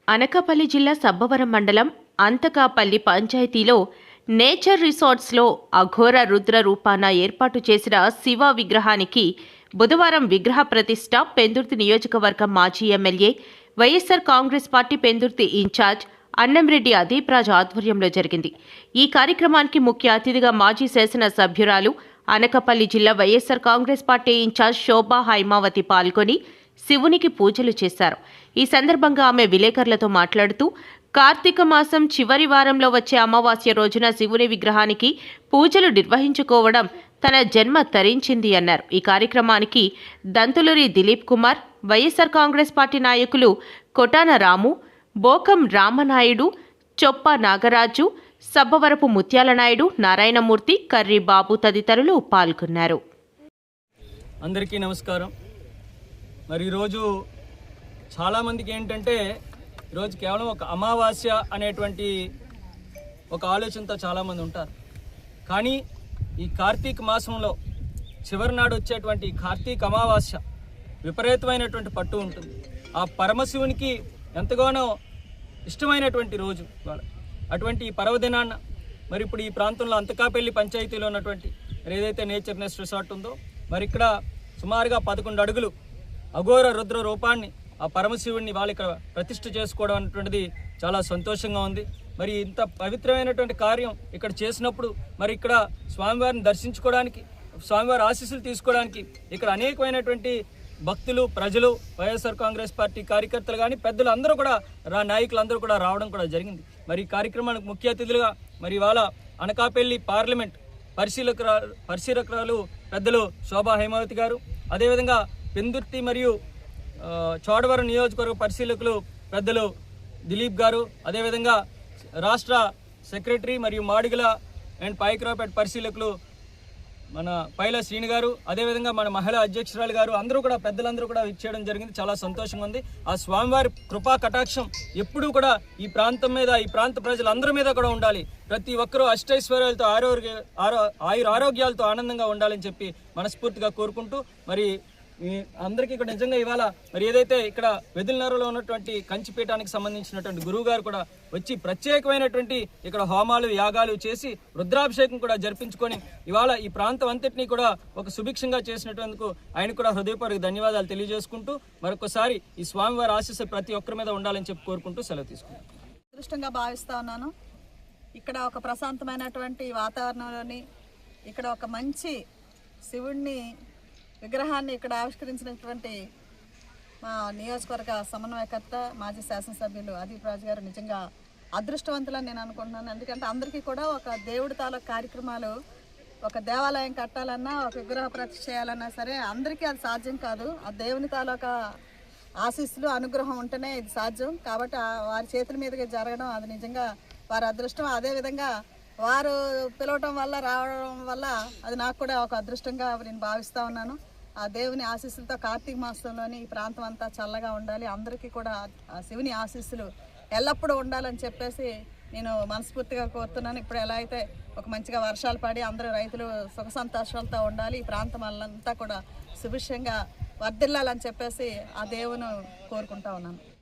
అనకాపల్లి జిల్లా సబ్బవరం మండలం అంతకాపల్లి పంచాయతీలో నేచర్ రిసార్ట్స్లో అఘోర రుద్ర రూపాన ఏర్పాటు చేసిన శివ విగ్రహానికి బుధవారం విగ్రహ ప్రతిష్ఠ పెందుర్తి నియోజకవర్గం మాజీ ఎమ్మెల్యే వైఎస్ఆర్ కాంగ్రెస్ పార్టీ పెందుర్తి ఇన్ఛార్జ్ అన్నంరెడ్డి అదీప్ రాజ్ ఆధ్వర్యంలో జరిగింది. ఈ కార్యక్రమానికి ముఖ్య అతిథిగా మాజీ శాసన సభ్యురాలు అనకాపల్లి జిల్లా వైఎస్ఆర్ కాంగ్రెస్ పార్టీ ఇన్ఛార్జ్ శోభా హైమావతి పాల్గొని శివునికి పూజలు చేశారు. ఈ సందర్భంగా ఆమె విలేకరులతో మాట్లాడుతూ కార్తీక మాసం చివరి వారంలో వచ్చే అమావాస్య రోజున శివుని విగ్రహానికి పూజలు నిర్వహించుకోవడం తన జన్మ తరించింది అన్నారు. ఈ కార్యక్రమానికి దంతులూరి దిలీప్ కుమార్, వైఎస్ఆర్ కాంగ్రెస్ పార్టీ నాయకులు కొటాన రాము, బోకం రామనాయుడు, చొప్ప నాగరాజు, సబ్బవరపు ముత్యాలనాయుడు, నారాయణమూర్తి, కర్రి బాబు తదితరులు పాల్గొన్నారు. అందరికీ నమస్కారం. మరి ఈరోజు చాలామందికి ఏంటంటే ఈరోజు కేవలం ఒక అమావాస్య అనేటువంటి ఒక ఆలోచనతో చాలామంది ఉంటారు. కానీ ఈ కార్తీక మాసంలో చివరి నాడు వచ్చేటువంటి కార్తీక అమావాస్య విపరీతమైనటువంటి పట్టు ఉంటుంది. ఆ పరమశివునికి ఎంతగానో ఇష్టమైనటువంటి రోజు అటువంటి ఈ పర్వదినాన్న మరి ఇప్పుడు ఈ ప్రాంతంలో అంతకాపల్లి పంచాయతీలో ఉన్నటువంటి మరి ఏదైతే నేచర్ నెస్ట్ రిసార్ట్ ఉందో మరి ఇక్కడ సుమారుగా 11 అడుగులు అఘోర రుద్ర రూపాన్ని ఆ పరమశివుడిని వాళ్ళు ఇక్కడ ప్రతిష్ఠ చేసుకోవడం అనేటువంటిది చాలా సంతోషంగా ఉంది. మరి ఇంత పవిత్రమైనటువంటి కార్యం ఇక్కడ చేసినప్పుడు మరి ఇక్కడ స్వామివారిని దర్శించుకోవడానికి, స్వామివారి ఆశీస్సులు తీసుకోవడానికి ఇక్కడ అనేకమైనటువంటి భక్తులు, ప్రజలు, వైఎస్ఆర్ కాంగ్రెస్ పార్టీ కార్యకర్తలు కానీ పెద్దలు అందరూ కూడా నాయకులందరూ కూడా రావడం కూడా జరిగింది. మరి ఈ కార్యక్రమానికి ముఖ్య అతిథులుగా మరి ఇవాళ అనకాపల్లి పార్లమెంట్ పరిశీలకురాలు పెద్దలు శోభా హైమావతి గారు, అదేవిధంగా పెందుర్తి మరియు చోడవరం నియోజకవర్గ పరిశీలకులు పెద్దలు దిలీప్ గారు, అదేవిధంగా రాష్ట్ర సెక్రటరీ మరియు మాడిగల అండ్ పాయకరావుపేట పరిశీలకులు మన పైల శ్రీని గారు, అదేవిధంగా మన మహిళా అధ్యక్షురాలు గారు అందరూ కూడా పెద్దలందరూ కూడా ఇచ్చేయడం జరిగింది. చాలా సంతోషంగా ఉంది. ఆ స్వామివారి కృపా కటాక్షం ఎప్పుడూ కూడా ఈ ప్రాంతం మీద, ఈ ప్రాంత ప్రజలందరి మీద కూడా ఉండాలి. ప్రతి ఒక్కరూ అష్టైశ్వర్యాలతో ఆరోగ్యాలతో ఆనందంగా ఉండాలని చెప్పి మనస్ఫూర్తిగా కోరుకుంటూ మరి అందరికీ ఇక్కడ నిజంగా ఇవాళ మరి ఏదైతే ఇక్కడ వెదిలినగర్లో ఉన్నటువంటి కంచిపీఠానికి సంబంధించినటువంటి గురువు గారు కూడా వచ్చి ప్రత్యేకమైనటువంటి ఇక్కడ హోమాలు, యాగాలు చేసి రుద్రాభిషేకం కూడా జరిపించుకొని ఇవాళ ఈ ప్రాంతం అంతటినీ కూడా ఒక సుభిక్షంగా చేసినటువంటి ఆయన కూడా హృదయపూర్వక ధన్యవాదాలు తెలియజేసుకుంటూ మరొకసారి ఈ స్వామివారి ఆశీస్సులు ప్రతి ఒక్కరి మీద ఉండాలని చెప్పి కోరుకుంటూ సెలవు తీసుకుంటాను. అదృష్టంగా భావిస్తా ఉన్నాను. ఇక్కడ ఒక ప్రశాంతమైనటువంటి వాతావరణంలోని ఇక్కడ ఒక మంచి శివుడిని విగ్రహాన్ని ఇక్కడ ఆవిష్కరించినటువంటి మా నియోజకవర్గ సమన్వయకర్త మాజీ శాసనసభ్యులు అదీప్ రాజ్ గారు నిజంగా అదృష్టవంతులని నేను అనుకుంటున్నాను. ఎందుకంటే అందరికీ కూడా ఒక దేవుడి తాలూకు కార్యక్రమాలు, ఒక దేవాలయం కట్టాలన్నా, ఒక విగ్రహ ప్రతిష్ఠ చేయాలన్నా సరే అందరికీ అది సాధ్యం కాదు. ఆ దేవుని తాలూకా ఆశీస్సులు, అనుగ్రహం ఉంటేనే ఇది సాధ్యం. కాబట్టి వారి చేతుల మీదుగా జరగడం అది నిజంగా వారి అదృష్టం. అదేవిధంగా వారు పిలవటం వల్ల, రావడం వల్ల అది నాకు కూడా ఒక అదృష్టంగా నేను భావిస్తూ ఉన్నాను. ఆ దేవుని ఆశీస్సులతో కార్తీక మాసంలోని ఈ ప్రాంతం అంతా చల్లగా ఉండాలి, అందరికీ కూడా ఆ శివుని ఆశీస్సులు ఎల్లప్పుడూ ఉండాలని చెప్పేసి నేను మనస్ఫూర్తిగా కోరుతున్నాను. ఇప్పుడు ఎలా అయితే ఒక మంచిగా వర్షాలు పడి అందరూ రైతులు సుఖ సంతోషాలతో ఉండాలి, ఈ ప్రాంతం వాళ్ళంతా కూడా సుభిక్షంగా వర్ధిల్లాలని చెప్పేసి ఆ దేవుని కోరుకుంటా ఉన్నాను.